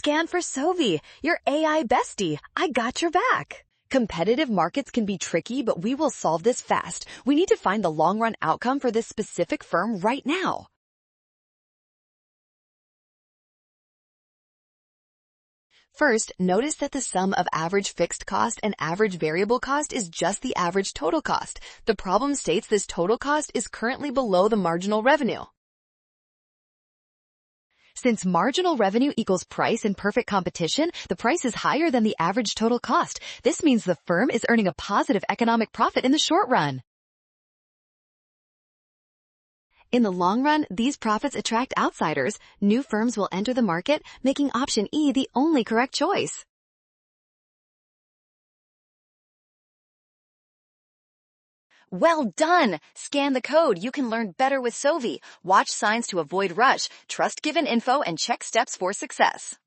Scan for Sovi, your AI bestie. I got your back. Competitive markets can be tricky, but we will solve this fast. We need to find the long-run outcome for this specific firm right now. First, notice that the sum of average fixed cost and average variable cost is just the average total cost. The problem states this total cost is currently below the marginal revenue. Since marginal revenue equals price in perfect competition, the price is higher than the average total cost. This means the firm is earning a positive economic profit in the short run. In the long run, these profits attract outsiders. New firms will enter the market, making option E the only correct choice. Well done! Scan the code. You can learn better with Sovi. Watch signs to avoid rush. Trust given info and check steps for success.